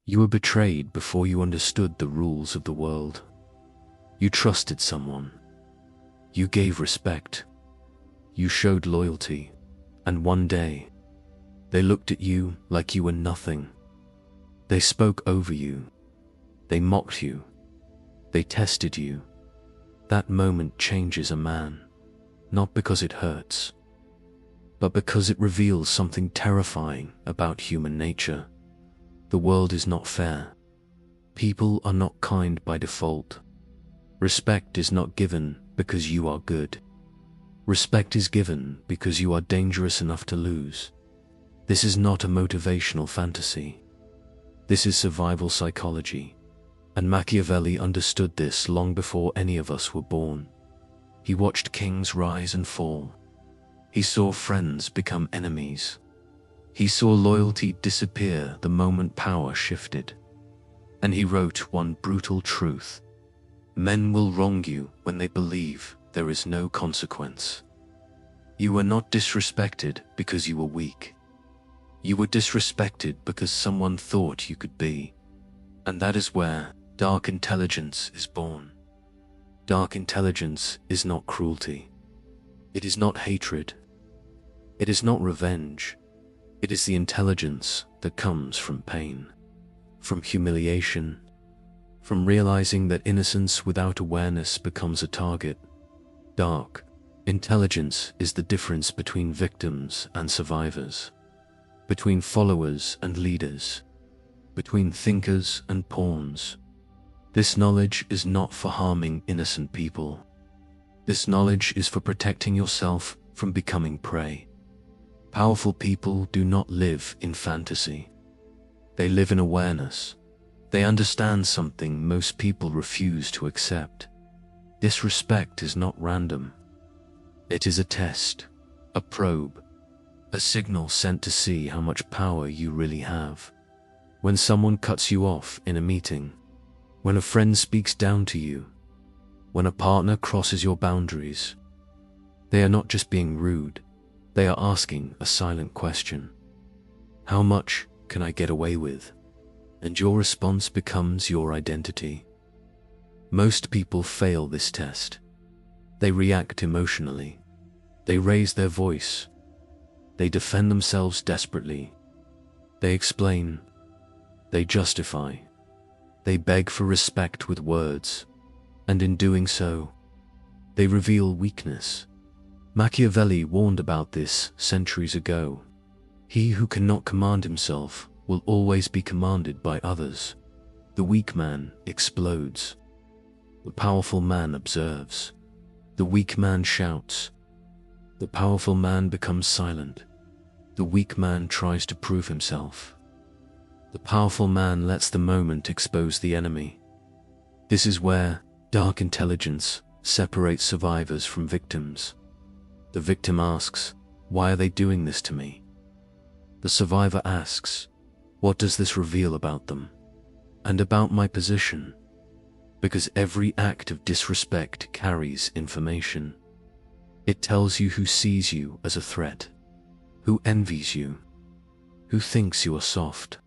You were betrayed before you understood the rules of the world. You trusted someone. You gave respect. You showed loyalty. And one day, they looked at you like you were nothing. They spoke over you. They mocked you. They tested you. That moment changes a man, not because it hurts, but because it reveals something terrifying about human nature. The world is not fair. People are not kind by default. Respect is not given because you are good. Respect is given because you are dangerous enough to lose. This is not a motivational fantasy. This is survival psychology. And Machiavelli understood this long before any of us were born. He watched kings rise and fall. He saw friends become enemies. He saw loyalty disappear the moment power shifted. And he wrote one brutal truth: men will wrong you when they believe there is no consequence. You were not disrespected because you were weak. You were disrespected because someone thought you could be. And that is where dark intelligence is born. Dark intelligence is not cruelty. It is not hatred. It is not revenge. It is the intelligence that comes from pain, from humiliation, from realizing that innocence without awareness becomes a target. Dark intelligence is the difference between victims and survivors, between followers and leaders, between thinkers and pawns. This knowledge is not for harming innocent people. This knowledge is for protecting yourself from becoming prey. Powerful people do not live in fantasy. They live in awareness. They understand something most people refuse to accept. Disrespect is not random. It is a test, a probe, a signal sent to see how much power you really have. When someone cuts you off in a meeting, when a friend speaks down to you, when a partner crosses your boundaries, they are not just being rude, they are asking a silent question. How much can I get away with? And your response becomes your identity. Most people fail this test. They react emotionally. They raise their voice. They defend themselves desperately. They explain. They justify. They beg for respect with words. And in doing so, they reveal weakness. Machiavelli warned about this centuries ago. He who cannot command himself will always be commanded by others. The weak man explodes. The powerful man observes. The weak man shouts. The powerful man becomes silent. The weak man tries to prove himself. The powerful man lets the moment expose the enemy. This is where dark intelligence separates survivors from victims. The victim asks, "Why are they doing this to me?" The survivor asks, "What does this reveal about them? And about my position?" Because every act of disrespect carries information. It tells you who sees you as a threat, who envies you, who thinks you are soft,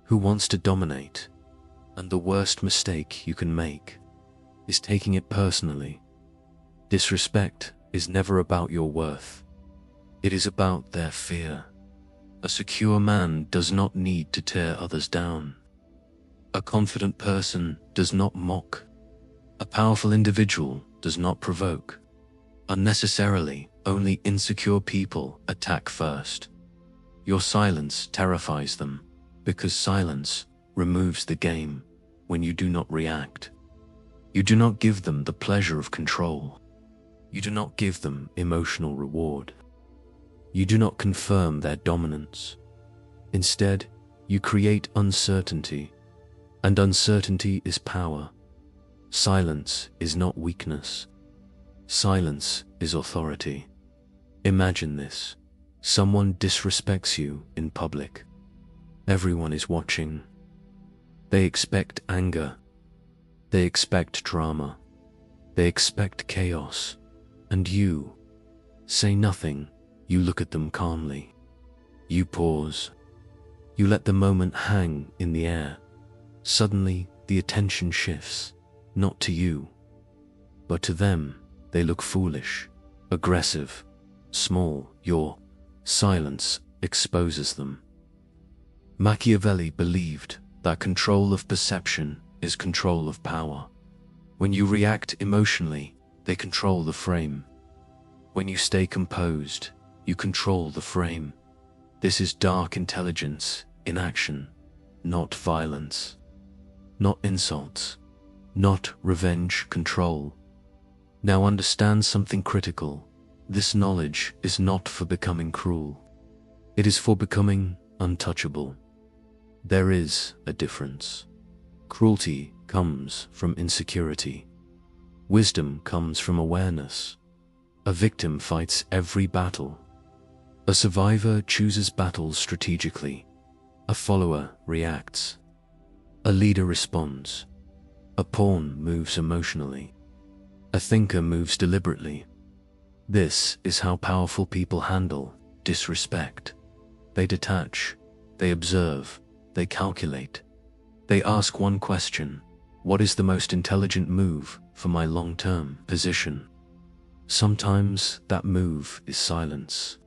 who wants to dominate. And the worst mistake you can make is taking it personally. Disrespect is never about your worth. It is about their fear. A secure man does not need to tear others down. A confident person does not mock. A powerful individual does not provoke. Unnecessarily, only insecure people attack first. Your silence terrifies them, because silence removes the game when you do not react. You do not give them the pleasure of control. You do not give them emotional reward. You do not confirm their dominance. Instead, you create uncertainty, and uncertainty is power. Silence is not weakness. Silence is authority. Imagine this. Someone disrespects you in public. Everyone is watching. They expect anger. They expect drama. They expect chaos. And you say nothing. You look at them calmly. You pause. You let the moment hang in the air Suddenly, the attention shifts, not to you, but to them. They look foolish, aggressive, small. Your silence exposes them. Machiavelli believed that control of perception is control of power. When you react emotionally, they control the frame. When you stay composed, you control the frame. This is dark intelligence in action, not violence, not insults, not revenge control. Now understand something critical. This knowledge is not for becoming cruel. It is for becoming untouchable. There is a difference. Cruelty comes from insecurity. Wisdom comes from awareness. A victim fights every battle. A survivor chooses battles strategically. A follower reacts. A leader responds. A pawn moves emotionally. A thinker moves deliberately. This is how powerful people handle disrespect. They detach, they observe, they calculate. They ask one question: what is the most intelligent move for my long-term position? Sometimes that move is silence.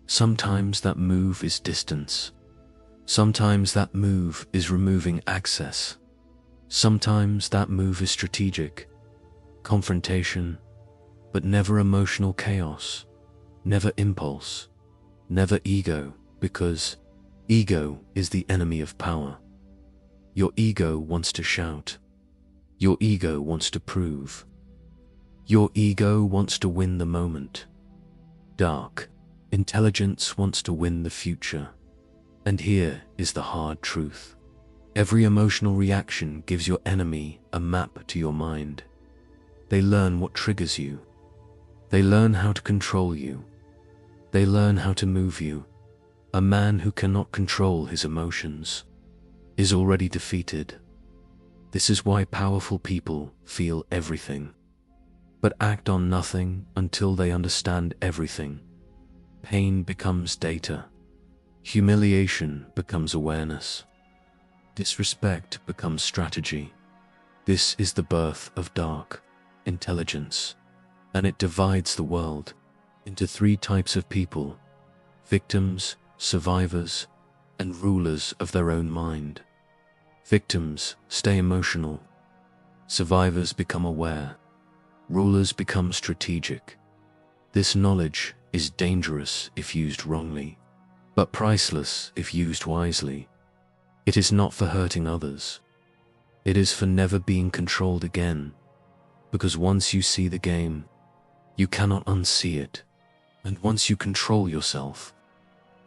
Sometimes that move is distance. Sometimes that move is removing access. Sometimes that move is strategic, confrontation, but never emotional chaos, never impulse, never ego, because ego is the enemy of power. Your ego wants to shout. Your ego wants to prove. Your ego wants to win the moment. Dark intelligence wants to win the future. And here is the hard truth. Every emotional reaction gives your enemy a map to your mind. They learn what triggers you. They learn how to control you. They learn how to move you. A man who cannot control his emotions is already defeated. This is why powerful people feel everything, but act on nothing until they understand everything. Pain becomes data. Humiliation becomes awareness. Disrespect becomes strategy. This is the birth of dark intelligence, and it divides the world into three types of people: victims, survivors, and rulers of their own mind. Victims stay emotional. Survivors become aware. Rulers become strategic. This knowledge is dangerous if used wrongly, but priceless if used wisely. It is not for hurting others. It is for never being controlled again, because once you see the game, you cannot unsee it. And once you control yourself,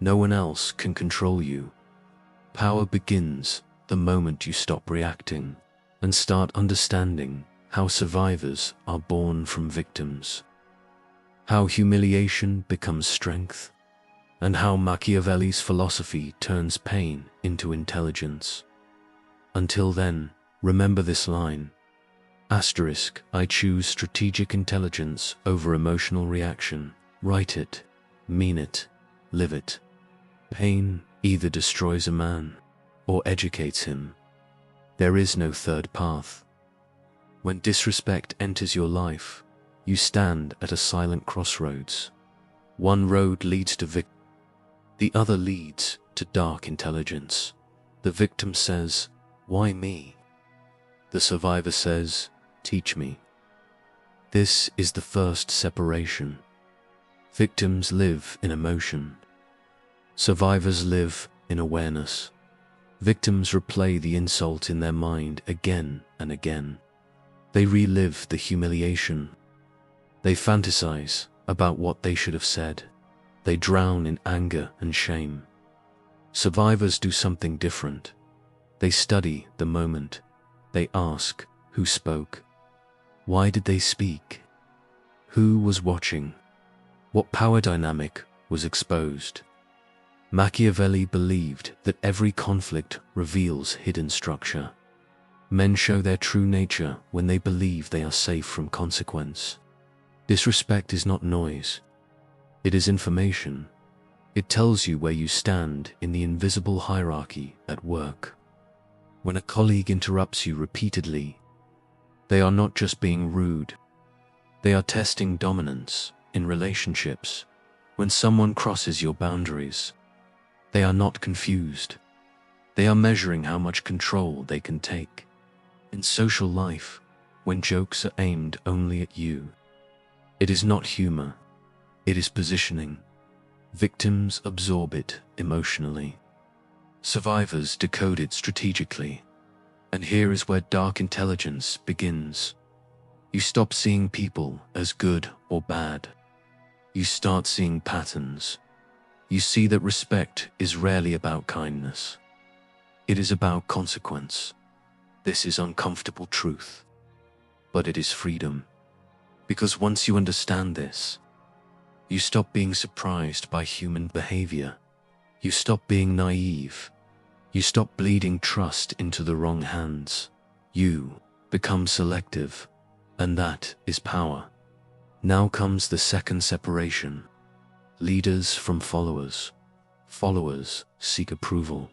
no one else can control you. Power begins the moment you stop reacting and start understanding how survivors are born from victims, how humiliation becomes strength, and how Machiavelli's philosophy turns pain into intelligence. Until then, remember this line: I choose strategic intelligence over emotional reaction. Write it, mean it, live it. Pain either destroys a man or educates him. There is no third path. When disrespect enters your life, you stand at a silent crossroads. One road leads to victory. The other leads to dark intelligence. The victim says, "Why me?" The survivor says, "Teach me." This is the first separation. Victims live in emotion. Survivors live in awareness. Victims replay the insult in their mind again and again. They relive the humiliation. They fantasize about what they should have said. They drown in anger and shame. Survivors do something different. They study the moment. They ask, who spoke? Why did they speak? Who was watching? What power dynamic was exposed? Machiavelli believed that every conflict reveals hidden structure. Men show their true nature when they believe they are safe from consequence. Disrespect is not noise. It is information. It tells you where you stand in the invisible hierarchy at work. When a colleague interrupts you repeatedly, they are not just being rude. They are testing dominance in relationships. When someone crosses your boundaries, they are not confused. They are measuring how much control they can take. In social life, when jokes are aimed only at you, it is not humor, it is positioning. Victims absorb it emotionally. Survivors decode it strategically. And here is where dark intelligence begins. You stop seeing people as good or bad. You start seeing patterns. You see that respect is rarely about kindness. It is about consequence. This is uncomfortable truth, but it is freedom. Because once you understand this, you stop being surprised by human behavior. You stop being naive. You stop bleeding trust into the wrong hands. You become selective, and that is power. Now comes the second separation. Leaders from followers. Followers seek approval.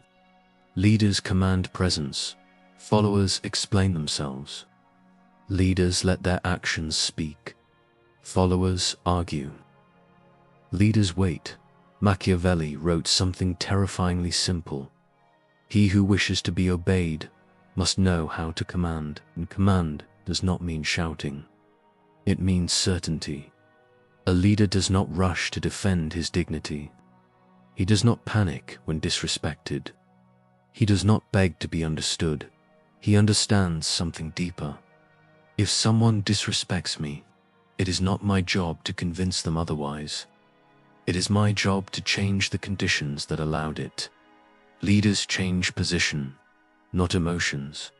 Leaders command presence. Followers explain themselves. Leaders let their actions speak. Followers argue. Leaders wait. Machiavelli wrote something terrifyingly simple. He who wishes to be obeyed must know how to command, and command does not mean shouting. It means certainty. A leader does not rush to defend his dignity. He does not panic when disrespected. He does not beg to be understood. He understands something deeper. If someone disrespects me, it is not my job to convince them otherwise. It is my job to change the conditions that allowed it. Leaders change position, not emotions.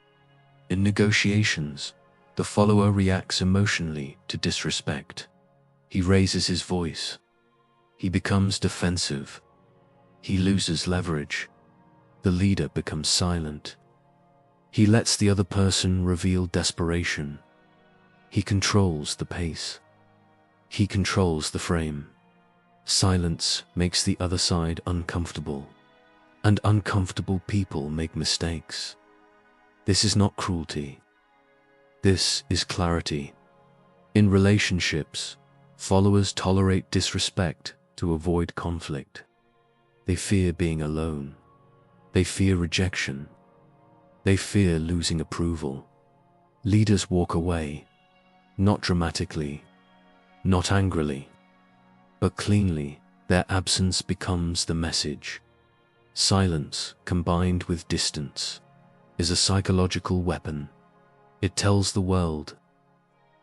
In negotiations, the follower reacts emotionally to disrespect. He raises his voice. He becomes defensive. He loses leverage. The leader becomes silent. He lets the other person reveal desperation. He controls the pace. He controls the frame. Silence makes the other side uncomfortable, and uncomfortable people make mistakes. This is not cruelty. This is clarity. In relationships, followers tolerate disrespect to avoid conflict. They fear being alone. They fear rejection. They fear losing approval. Leaders walk away, not dramatically, not angrily, but cleanly. Their absence becomes the message. Silence, combined with distance, is a psychological weapon. It tells the world,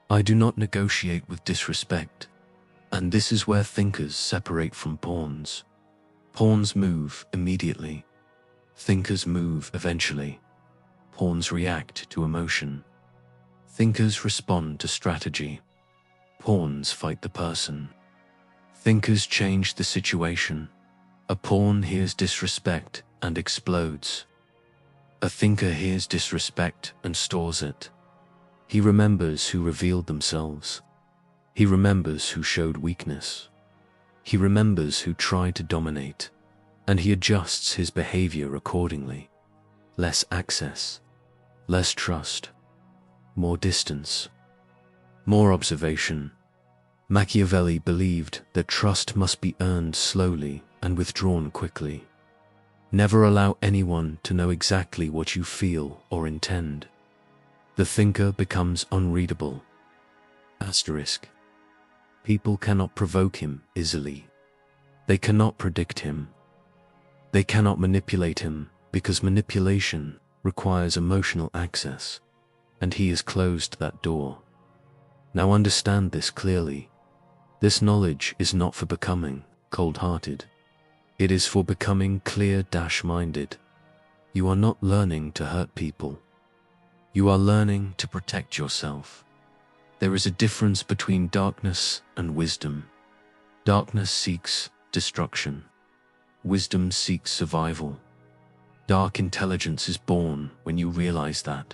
I do not negotiate with disrespect. And this is where thinkers separate from pawns. Pawns move immediately. Thinkers move eventually. Pawns react to emotion. Thinkers respond to strategy. Pawns fight the person. Thinkers change the situation. A pawn hears disrespect and explodes. A thinker hears disrespect and stores it. He remembers who revealed themselves. He remembers who showed weakness. He remembers who tried to dominate, and he adjusts his behavior accordingly. Less access, less trust, more distance, more observation. Machiavelli believed that trust must be earned slowly and withdrawn quickly. Never allow anyone to know exactly what you feel or intend. The thinker becomes unreadable. Asterisk. People cannot provoke him easily. They cannot predict him. They cannot manipulate him because manipulation requires emotional access, and he has closed that door. Now understand this clearly. This knowledge is not for becoming cold-hearted. It is for becoming clear-minded. You are not learning to hurt people. You are learning to protect yourself. There is a difference between darkness and wisdom. Darkness seeks destruction. Wisdom seeks survival. Dark intelligence is born when you realize that.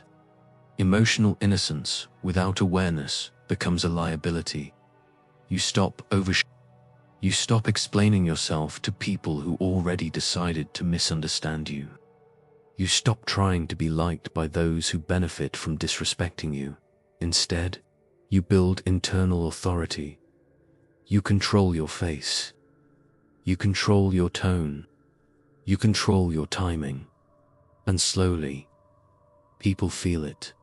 Emotional innocence without awareness becomes a liability. You stop explaining yourself to people who already decided to misunderstand you. You stop trying to be liked by those who benefit from disrespecting you. Instead, you build internal authority. You control your face. You control your tone. You control your timing. And slowly, people feel it.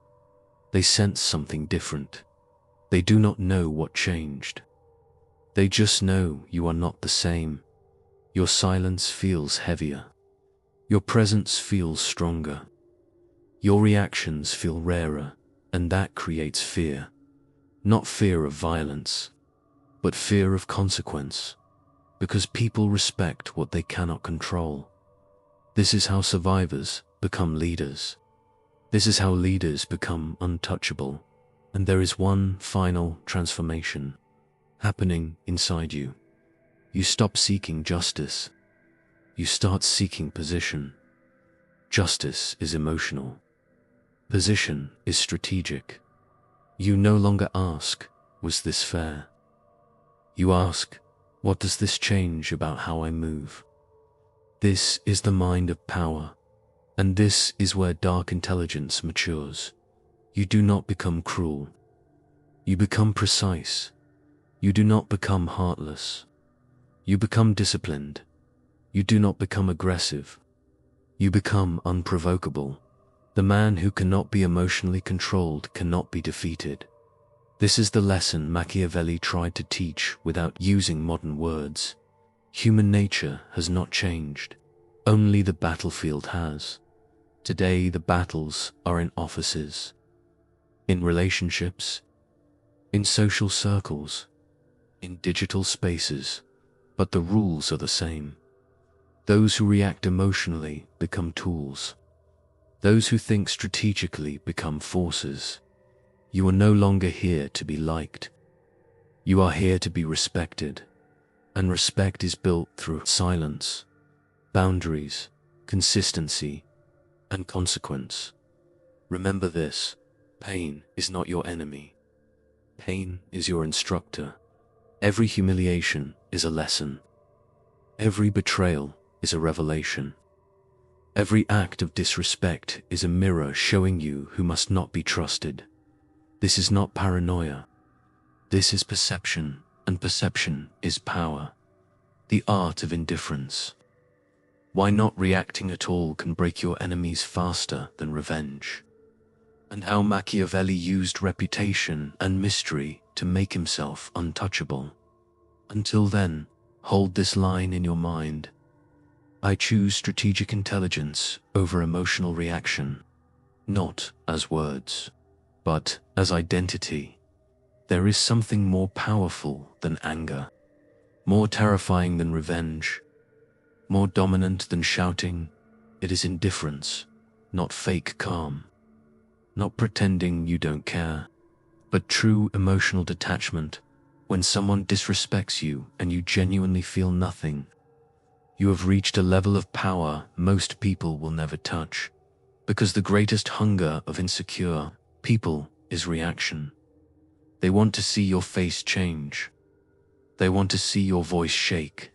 They sense something different. They do not know what changed. They just know you are not the same. Your silence feels heavier. Your presence feels stronger. Your reactions feel rarer, and that creates fear. Not fear of violence, but fear of consequence, because people respect what they cannot control. This is how survivors become leaders. This is how leaders become untouchable. And there is one final transformation happening inside you. You stop seeking justice. You start seeking position. Justice is emotional. Position is strategic. You no longer ask, was this fair? You ask, what does this change about how I move? This is the mind of power, and this is where dark intelligence matures. You do not become cruel. You become precise. You do not become heartless. You become disciplined. You do not become aggressive. You become unprovocable. The man who cannot be emotionally controlled cannot be defeated. This is the lesson Machiavelli tried to teach without using modern words. Human nature has not changed. Only the battlefield has. Today the battles are in offices, in relationships, in social circles, in digital spaces, but the rules are the same. Those who react emotionally become tools. Those who think strategically become forces. You are no longer here to be liked. You are here to be respected. And respect is built through silence, boundaries, consistency, and consequence. Remember this, pain is not your enemy. Pain is your instructor. Every humiliation is a lesson. Every betrayal is a revelation. Every act of disrespect is a mirror showing you who must not be trusted. This is not paranoia. This is perception, and perception is power. The art of indifference. Why not reacting at all can break your enemies faster than revenge. And how Machiavelli used reputation and mystery to make himself untouchable. Until then, hold this line in your mind. I choose strategic intelligence over emotional reaction, not as words, but as identity. There is something more powerful than anger, more terrifying than revenge, more dominant than shouting. It is indifference, not fake calm, not pretending you don't care, but true emotional detachment. When someone disrespects you and you genuinely feel nothing, you have reached a level of power most people will never touch, because the greatest hunger of insecure people is reaction. They want to see your face change. They want to see your voice shake.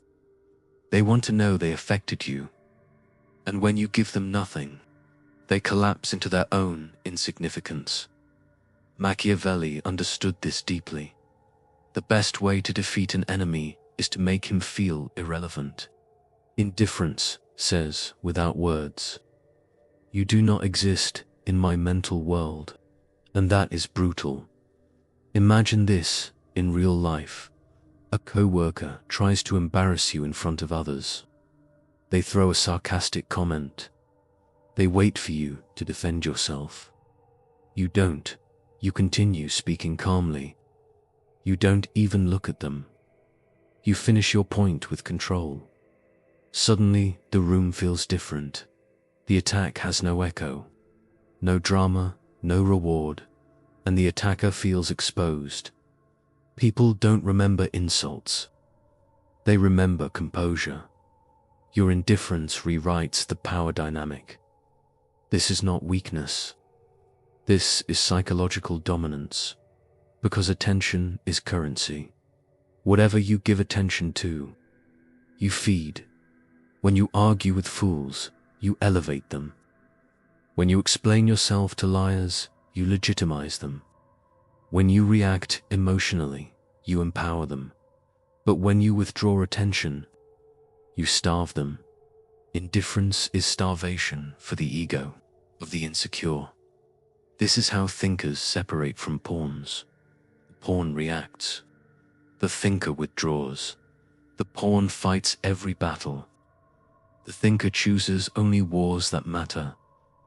They want to know they affected you. And when you give them nothing, they collapse into their own insignificance. Machiavelli understood this deeply. The best way to defeat an enemy is to make him feel irrelevant. Indifference says without words, you do not exist in my mental world, and that is brutal. Imagine this in real life. A coworker tries to embarrass you in front of others. They throw a sarcastic comment. They wait for you to defend yourself. You don't. You continue speaking calmly. You don't even look at them. You finish your point with control. Suddenly, the room feels different. The attack has no echo, no drama, no reward, and the attacker feels exposed. People don't remember insults. They remember composure. Your indifference rewrites the power dynamic. This is not weakness. This is psychological dominance, because attention is currency. Whatever you give attention to, you feed. When you argue with fools, you elevate them. When you explain yourself to liars, you legitimize them. When you react emotionally, you empower them. But when you withdraw attention, you starve them. Indifference is starvation for the ego of the insecure. This is how thinkers separate from pawns. The pawn reacts. The thinker withdraws. The pawn fights every battle. The thinker chooses only wars that matter,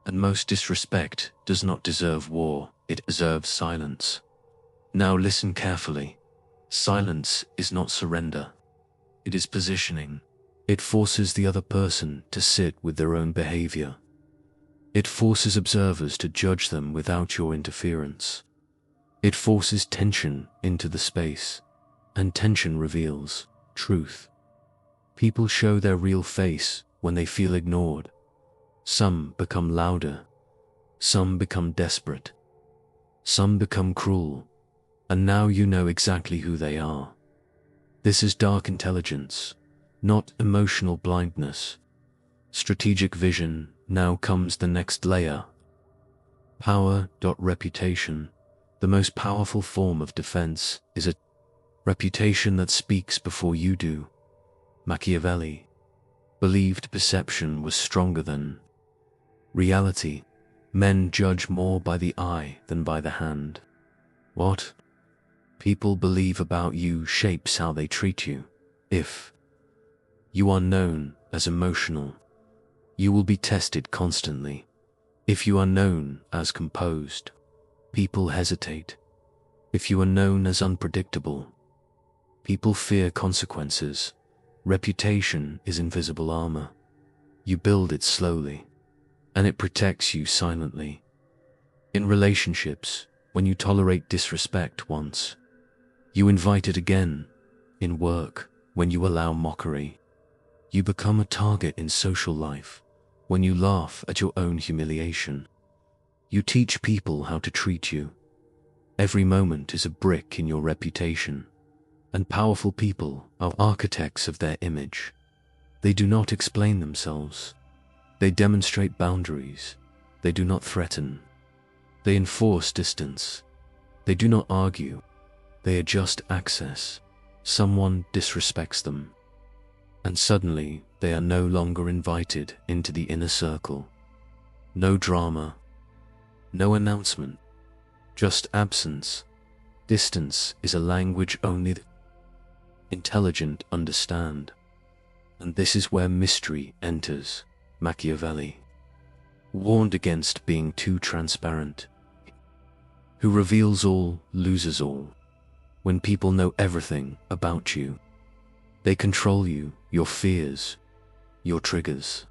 and most disrespect does not deserve war, it deserves silence. Now listen carefully. Silence is not surrender. It is positioning. It forces the other person to sit with their own behavior. It forces observers to judge them without your interference. It forces tension into the space, and tension reveals truth. People show their real face when they feel ignored. Some become louder. Some become desperate. Some become cruel. And now you know exactly who they are. This is dark intelligence, not emotional blindness. Strategic vision. Now comes the next layer. Power. Reputation. The most powerful form of defense is a reputation that speaks before you do. Machiavelli believed perception was stronger than reality. Men judge more by the eye than by the hand. What people believe about you shapes how they treat you. If you are known as emotional, you will be tested constantly. If you are known as composed, people hesitate. If you are known as unpredictable, people fear consequences. Reputation is invisible armor. You build it slowly, and it protects you silently. In relationships, when you tolerate disrespect once, you invite it again. In work, when you allow mockery, you become a target. In social life, when you laugh at your own humiliation, you teach people how to treat you. Every moment is a brick in your reputation, and powerful people are architects of their image. They do not explain themselves. They demonstrate boundaries. They do not threaten. They enforce distance. They do not argue. They adjust access. Someone disrespects them, and suddenly they are no longer invited into the inner circle. No drama, no announcement, just absence. Distance is a language only the intelligent understand, and this is where mystery enters. Machiavelli warned against being too transparent. Who reveals all loses all. When people know everything about you, they control you, your fears, your triggers,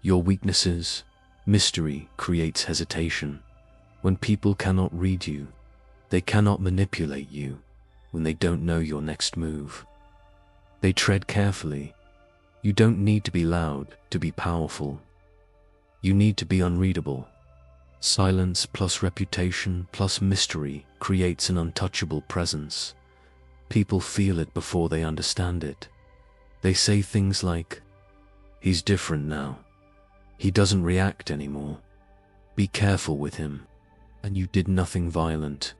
your weaknesses. Mystery creates hesitation. When people cannot read you, they cannot manipulate you. When they don't know your next move, they tread carefully. You don't need to be loud to be powerful. You need to be unreadable. Silence plus reputation plus mystery creates an untouchable presence. People feel it before they understand it. They say things like, "He's different now. He doesn't react anymore. Be careful with him." And you did nothing violent,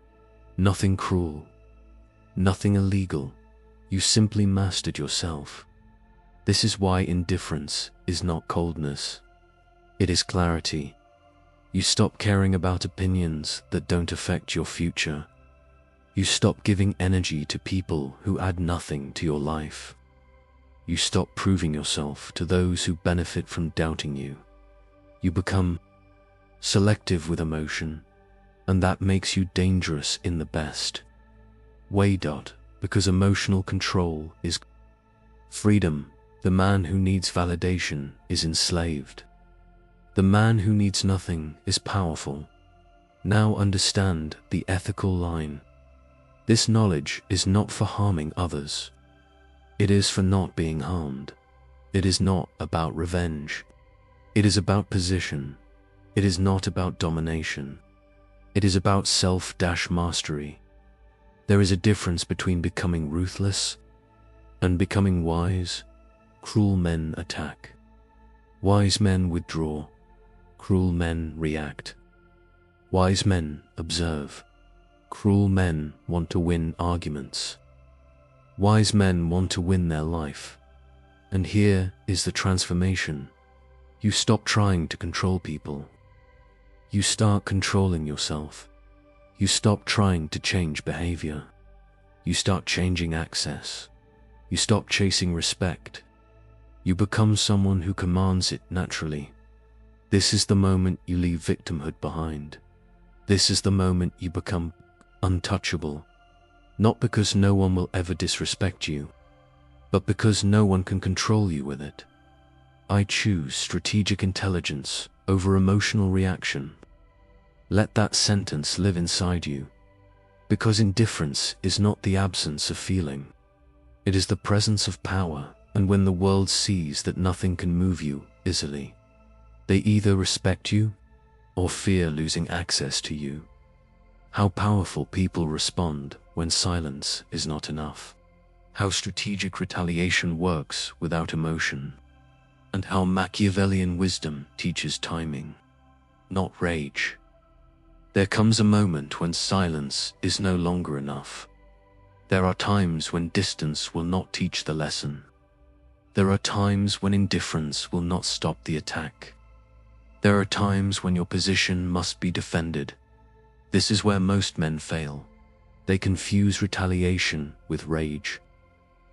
nothing cruel, nothing illegal. You simply mastered yourself. This is why indifference is not coldness. It is clarity. You stop caring about opinions that don't affect your future. You stop giving energy to people who add nothing to your life. You stop proving yourself to those who benefit from doubting you. You become selective with emotion, and that makes you dangerous in the best way. Because emotional control is freedom. The man who needs validation is enslaved. The man who needs nothing is powerful. Now understand the ethical line. This knowledge is not for harming others. It is for not being harmed. It is not about revenge. It is about position. It is not about domination. It is about self-mastery. There is a difference between becoming ruthless and becoming wise. Cruel men attack. Wise men withdraw. Cruel men react. Wise men observe. Cruel men want to win arguments. Wise men want to win their life. And here is the transformation. You stop trying to control people. You start controlling yourself. You stop trying to change behavior. You start changing access. You stop chasing respect. You become someone who commands it naturally. This is the moment you leave victimhood behind. This is the moment you become untouchable. Not because no one will ever disrespect you, but because no one can control you with it. I choose strategic intelligence over emotional reaction. Let that sentence live inside you, because indifference is not the absence of feeling. It is the presence of power, and when the world sees that nothing can move you easily, they either respect you or fear losing access to you. How powerful people respond when silence is not enough. How strategic retaliation works without emotion. And how Machiavellian wisdom teaches timing, not rage. There comes a moment when silence is no longer enough. There are times when distance will not teach the lesson. There are times when indifference will not stop the attack. There are times when your position must be defended. This is where most men fail. They confuse retaliation with rage.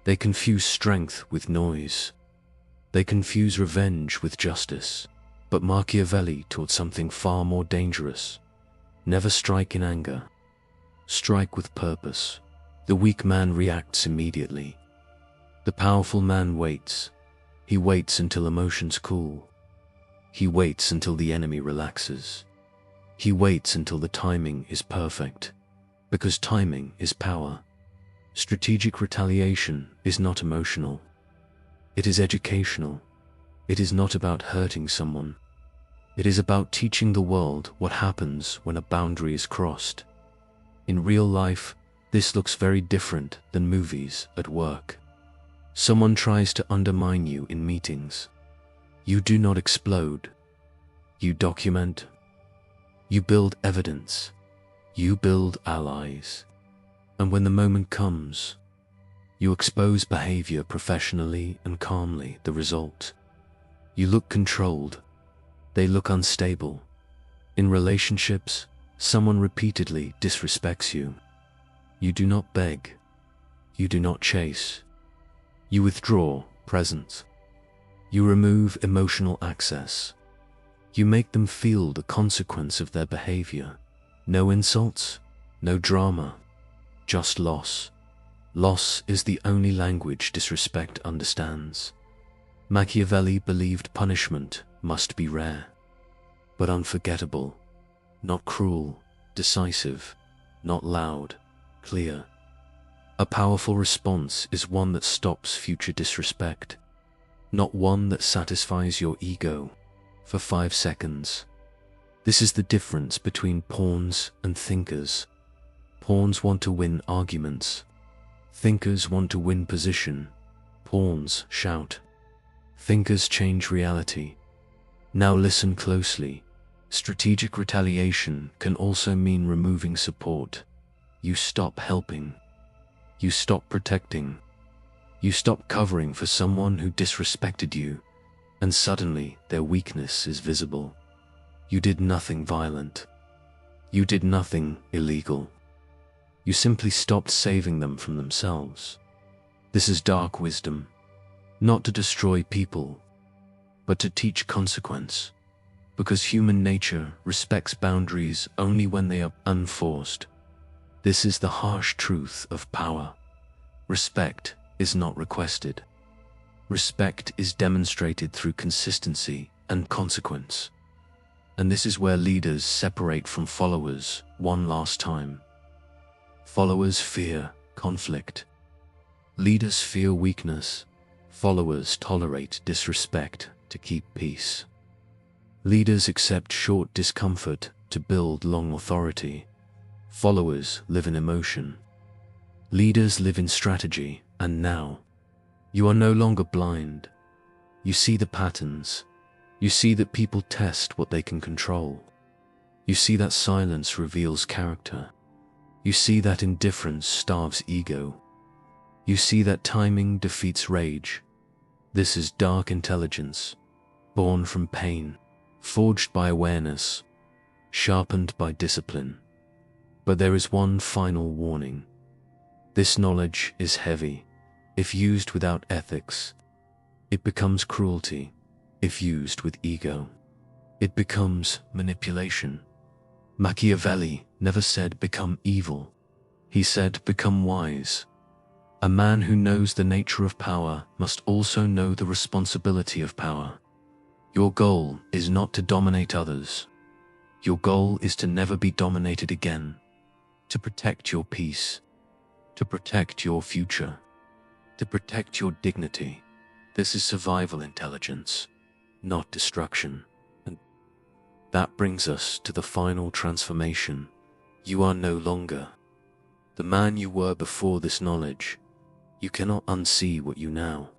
They confuse strength with noise. They confuse revenge with justice. But Machiavelli taught something far more dangerous. Never strike in anger. Strike with purpose. The weak man reacts immediately. The powerful man waits. He waits until emotions cool. He waits until the enemy relaxes. He waits until the timing is perfect, because timing is power. Strategic retaliation is not emotional. It is educational. It is not about hurting someone. It is about teaching the world what happens when a boundary is crossed. In real life, this looks very different than movies at work. Someone tries to undermine you in meetings. You do not explode. You document. You build evidence. You build allies. And when the moment comes, you expose behavior professionally and calmly. The result: you look controlled. They look unstable. In relationships, someone repeatedly disrespects you. You do not beg. You do not chase. You withdraw presence. You remove emotional access. You make them feel the consequence of their behavior. No insults, no drama, just loss. Loss is the only language disrespect understands. Machiavelli believed punishment must be rare, but unforgettable, not cruel, decisive, not loud, clear. A powerful response is one that stops future disrespect, not one that satisfies your ego for 5 seconds. This is the difference between pawns and thinkers. Pawns want to win arguments. Thinkers want to win position. Pawns shout. Thinkers change reality. Now listen closely. Strategic retaliation can also mean removing support. You stop helping. You stop protecting. You stop covering for someone who disrespected you, and suddenly their weakness is visible. You did nothing violent. You did nothing illegal. You simply stopped saving them from themselves. This is dark wisdom, not to destroy people, but to teach consequence, because human nature respects boundaries only when they are unforced. This is the harsh truth of power. Respect is not requested. Respect is demonstrated through consistency and consequence. And this is where leaders separate from followers one last time. Followers fear conflict. Leaders fear weakness. Followers tolerate disrespect to keep peace. Leaders accept short discomfort to build long authority. Followers live in emotion. Leaders live in strategy, and now, you are no longer blind. You see the patterns. You see that people test what they can control. You see that silence reveals character. You see that indifference starves ego. You see that timing defeats rage. This is dark intelligence, born from pain, forged by awareness, sharpened by discipline. But there is one final warning. This knowledge is heavy. If used without ethics, it becomes cruelty. If used with ego, it becomes manipulation. Machiavelli never said become evil. He said become wise. A man who knows the nature of power must also know the responsibility of power. Your goal is not to dominate others. Your goal is to never be dominated again, to protect your peace, to protect your future, to protect your dignity. This is survival intelligence, not destruction. And that brings us to the final transformation. You are no longer the man you were before this knowledge. You cannot unsee what you now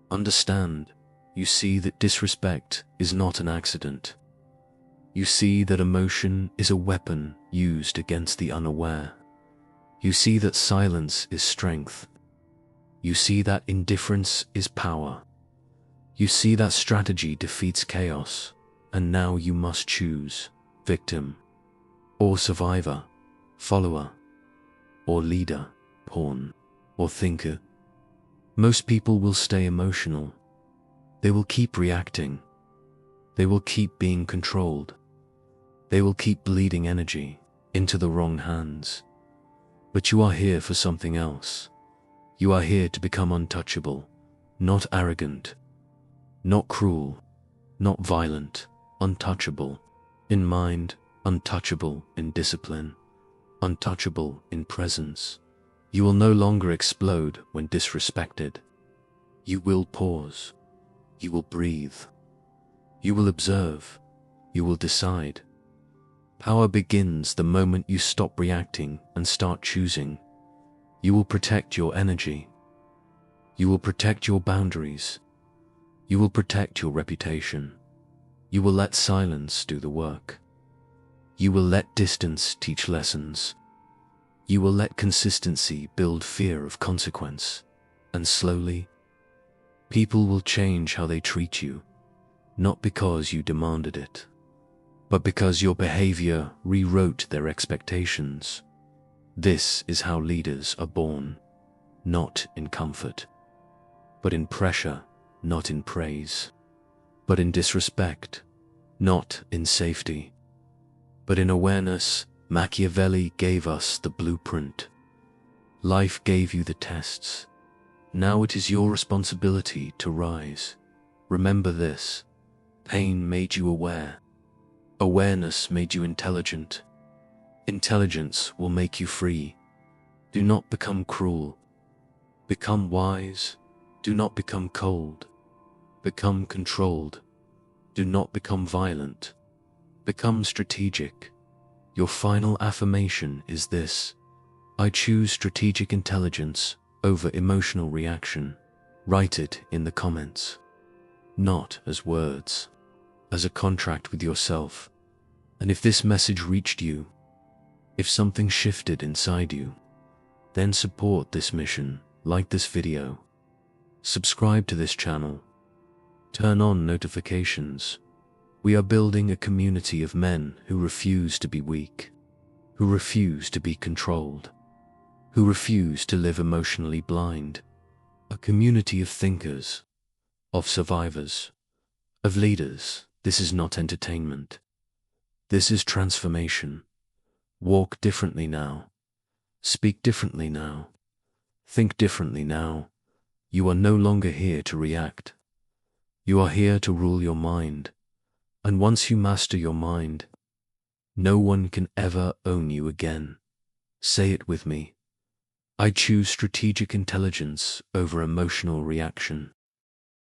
understand. You see that disrespect is not an accident. You see that emotion is a weapon used against the unaware. You see that silence is strength. You see that indifference is power. You see that strategy defeats chaos, and now you must choose victim or survivor, follower or leader, pawn or thinker. Most people will stay emotional. They will keep reacting. They will keep being controlled. They will keep bleeding energy into the wrong hands. But you are here for something else. You are here to become untouchable, not arrogant, not cruel, not violent, untouchable in mind, untouchable in discipline, untouchable in presence. You will no longer explode when disrespected. You will pause. You will breathe. You will observe. You will decide. Power begins the moment you stop reacting and start choosing. You will protect your energy. You will protect your boundaries. You will protect your reputation. You will let silence do the work. You will let distance teach lessons. You will let consistency build fear of consequence. And slowly, people will change how they treat you, not because you demanded it, but because your behavior rewrote their expectations. This is how leaders are born, not in comfort, but in pressure, not in praise, but in disrespect, not in safety, but in awareness. Machiavelli gave us the blueprint. Life gave you the tests. Now it is your responsibility to rise. Remember this. Pain made you aware. Awareness made you intelligent. Intelligence will make you free. Do not become cruel. Become wise. Do not become cold. Become controlled. Do not become violent. Become strategic. Your final affirmation is this: I choose strategic intelligence over emotional reaction. Write it in the comments. Not as words, as a contract with yourself. And if this message reached you, if something shifted inside you, then support this mission, like this video, subscribe to this channel, turn on notifications. We are building a community of men who refuse to be weak, who refuse to be controlled, who refuse to live emotionally blind. A community of thinkers, of survivors, of leaders. This is not entertainment. This is transformation. Walk differently now. Speak differently now. Think differently now. You are no longer here to react. You are here to rule your mind. And once you master your mind, no one can ever own you again. Say it with me. I choose strategic intelligence over emotional reaction.